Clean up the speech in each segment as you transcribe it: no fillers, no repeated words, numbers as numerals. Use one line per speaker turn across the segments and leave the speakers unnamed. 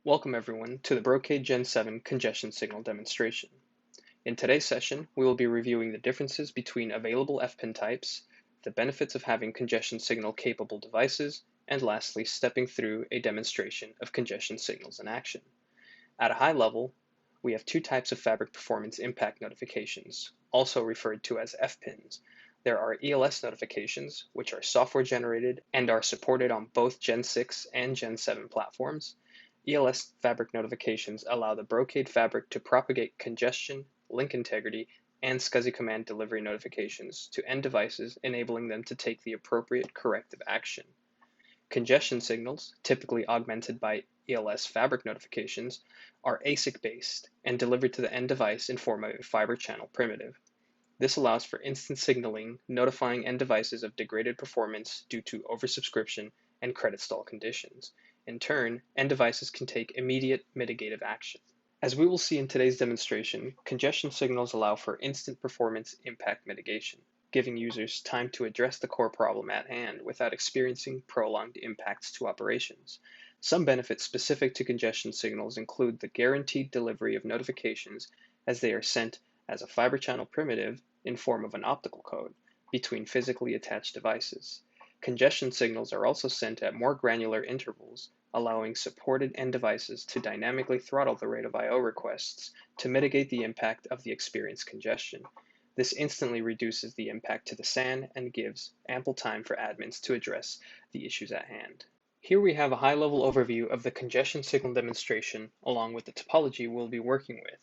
Welcome everyone to the Brocade Gen 7 congestion signal demonstration. In today's session, we will be reviewing the differences between available FPIN types, the benefits of having congestion signal capable devices, and lastly, stepping through a demonstration of congestion signals in action. At a high level, we have two types of fabric performance impact notifications, also referred to as FPINs. There are ELS notifications, which are software generated and are supported on both Gen 6 and Gen 7 platforms. ELS fabric notifications allow the Brocade fabric to propagate congestion, link integrity, and SCSI command delivery notifications to end devices, enabling them to take the appropriate corrective action. Congestion signals, typically augmented by ELS fabric notifications, are ASIC-based and delivered to the end device in form of a fiber channel primitive. This allows for instant signaling, notifying end devices of degraded performance due to oversubscription and credit stall conditions. In turn, end devices can take immediate mitigative action. As we will see in today's demonstration, congestion signals allow for instant performance impact mitigation, giving users time to address the core problem at hand without experiencing prolonged impacts to operations. Some benefits specific to congestion signals include the guaranteed delivery of notifications as they are sent as a fiber channel primitive in form of an optical code between physically attached devices. Congestion signals are also sent at more granular intervals, allowing supported end devices to dynamically throttle the rate of I/O requests to mitigate the impact of the experienced congestion. This instantly reduces the impact to the SAN and gives ample time for admins to address the issues at hand. Here we have a high-level overview of the congestion signal demonstration along with the topology we'll be working with.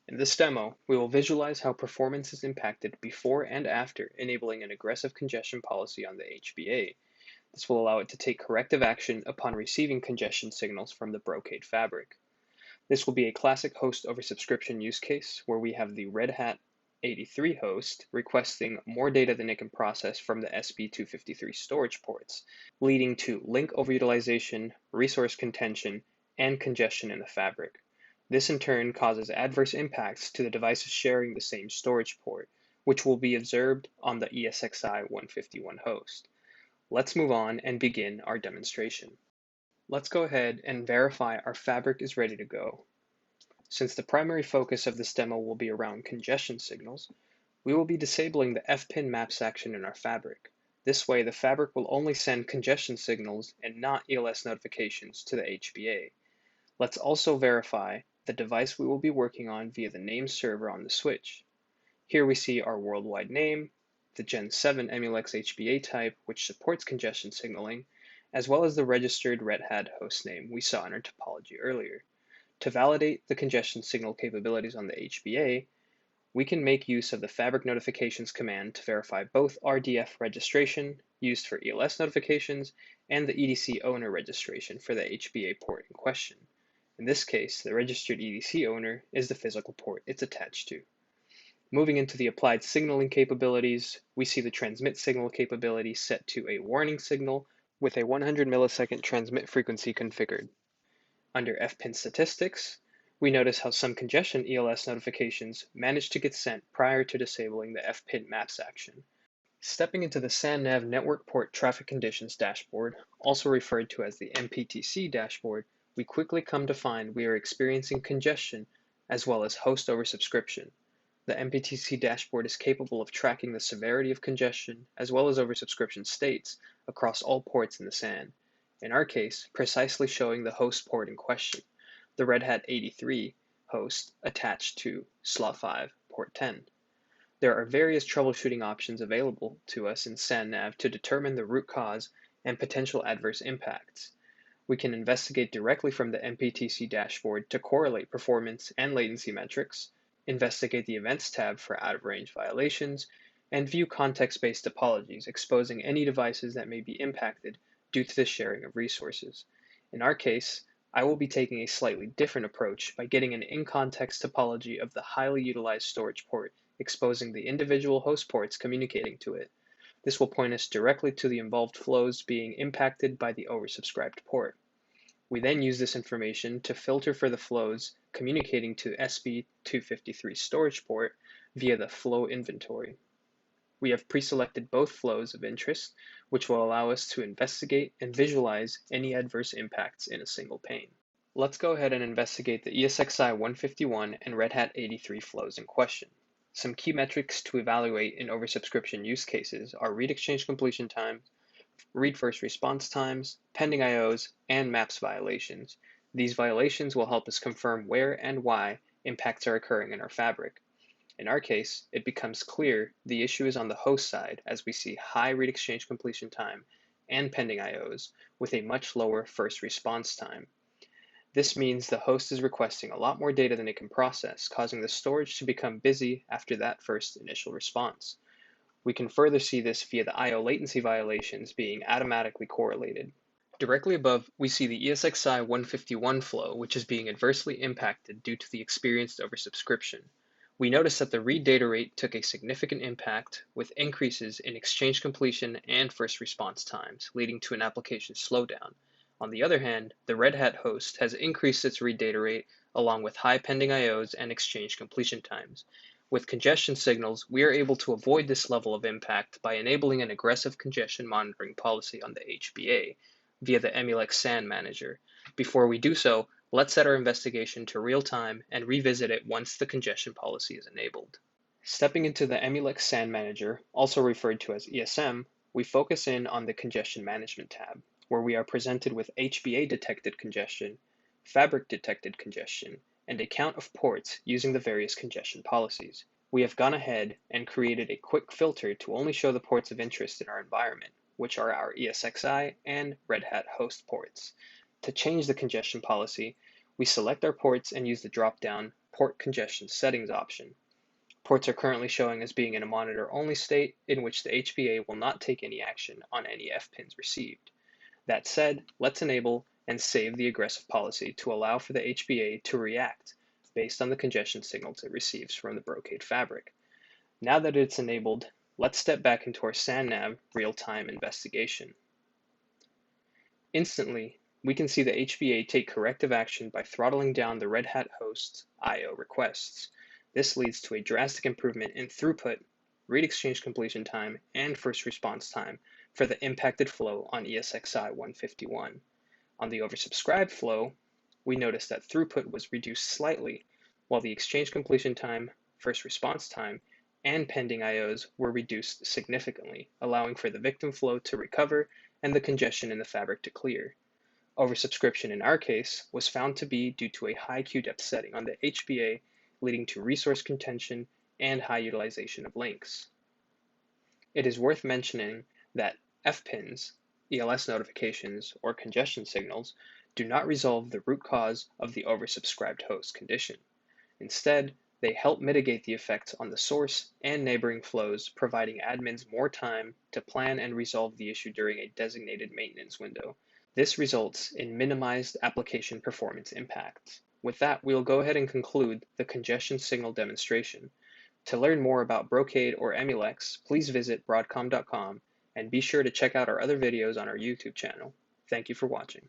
In this demo, we will visualize how performance is impacted before and after enabling an aggressive congestion policy on the HBA. This will allow it to take corrective action upon receiving congestion signals from the Brocade fabric. This will be a classic host over subscription use case where we have the Red Hat 83 host requesting more data than it can process from the SP253 storage ports, leading to link overutilization, resource contention, and congestion in the fabric. This in turn causes adverse impacts to the devices sharing the same storage port, which will be observed on the ESXi 151 host. Let's move on and begin our demonstration. Let's go ahead and verify our fabric is ready to go. Since the primary focus of this demo will be around congestion signals, we will be disabling the FPIN maps action in our fabric. This way, the fabric will only send congestion signals and not ELS notifications to the HBA. Let's also verify the device we will be working on via the name server on the switch. Here we see our worldwide name, the Gen 7 Emulex HBA type, which supports congestion signaling, as well as the registered Red Hat host name we saw in our topology earlier. To validate the congestion signal capabilities on the HBA, we can make use of the fabric notifications command to verify both RDF registration used for ELS notifications and the EDC owner registration for the HBA port in question. In this case, the registered EDC owner is the physical port it's attached to. Moving into the applied signaling capabilities, we see the transmit signal capability set to a warning signal with a 100 millisecond transmit frequency configured. Under FPIN statistics, we notice how some congestion ELS notifications manage to get sent prior to disabling the FPIN maps action. Stepping into the SAN-NAV network port traffic conditions dashboard, also referred to as the MPTC dashboard, we quickly come to find we are experiencing congestion as well as host oversubscription. The MPTC dashboard is capable of tracking the severity of congestion as well as oversubscription states across all ports in the SAN. In our case, precisely showing the host port in question, the Red Hat 83 host attached to slot 5, port 10. There are various troubleshooting options available to us in SAN-NAV to determine the root cause and potential adverse impacts. We can investigate directly from the MPTC dashboard to correlate performance and latency metrics, investigate the Events tab for out-of-range violations, and view context-based topologies exposing any devices that may be impacted due to the sharing of resources. In our case, I will be taking a slightly different approach by getting an in-context topology of the highly utilized storage port, exposing the individual host ports communicating to it. This will point us directly to the involved flows being impacted by the oversubscribed port. We then use this information to filter for the flows communicating to SP253 storage port via the flow inventory. We have pre-selected both flows of interest, which will allow us to investigate and visualize any adverse impacts in a single pane. Let's go ahead and investigate the ESXi 151 and Red Hat 83 flows in question. Some key metrics to evaluate in oversubscription use cases are read exchange completion time, read first response times, pending IOs, and maps violations. These violations will help us confirm where and why impacts are occurring in our fabric. In our case, it becomes clear the issue is on the host side as we see high read exchange completion time and pending IOs with a much lower first response time. This means the host is requesting a lot more data than it can process, causing the storage to become busy after that first initial response. We can further see this via the I/O latency violations being automatically correlated. Directly above, we see the ESXi 151 flow, which is being adversely impacted due to the experienced oversubscription. We notice that the read data rate took a significant impact, with increases in exchange completion and first response times, leading to an application slowdown. On the other hand, the Red Hat host has increased its read data rate along with high pending IOs and exchange completion times. With congestion signals, we are able to avoid this level of impact by enabling an aggressive congestion monitoring policy on the HBA via the Emulex SAN manager. Before we do so, let's set our investigation to real time and revisit it once the congestion policy is enabled. Stepping into the Emulex SAN manager, also referred to as ESM, we focus in on the Congestion Management tab, where we are presented with HBA detected congestion, Fabric detected congestion, and a count of ports using the various congestion policies. We have gone ahead and created a quick filter to only show the ports of interest in our environment, which are our ESXi and Red Hat host ports. To change the congestion policy, we select our ports and use the drop-down Port Congestion Settings option. Ports are currently showing as being in a monitor-only state in which the HBA will not take any action on any FPINs received. That said, let's enable and save the aggressive policy to allow for the HBA to react based on the congestion signals it receives from the Brocade fabric. Now that it's enabled, let's step back into our SANNav real-time investigation. Instantly, we can see the HBA take corrective action by throttling down the Red Hat host's I/O requests. This leads to a drastic improvement in throughput, read exchange completion time, and first response time for the impacted flow on ESXi 151. On the oversubscribed flow, we notice that throughput was reduced slightly, while the exchange completion time, first response time, and pending IOs were reduced significantly, allowing for the victim flow to recover and the congestion in the fabric to clear. Oversubscription in our case was found to be due to a high queue depth setting on the HBA, leading to resource contention and high utilization of links. It is worth mentioning that FPINs, ELS notifications, or congestion signals do not resolve the root cause of the oversubscribed host condition. Instead, they help mitigate the effects on the source and neighboring flows, providing admins more time to plan and resolve the issue during a designated maintenance window. This results in minimized application performance impacts. With that, we'll go ahead and conclude the congestion signal demonstration. To learn more about Brocade or Emulex, please visit broadcom.com and be sure to check out our other videos on our YouTube channel. Thank you for watching.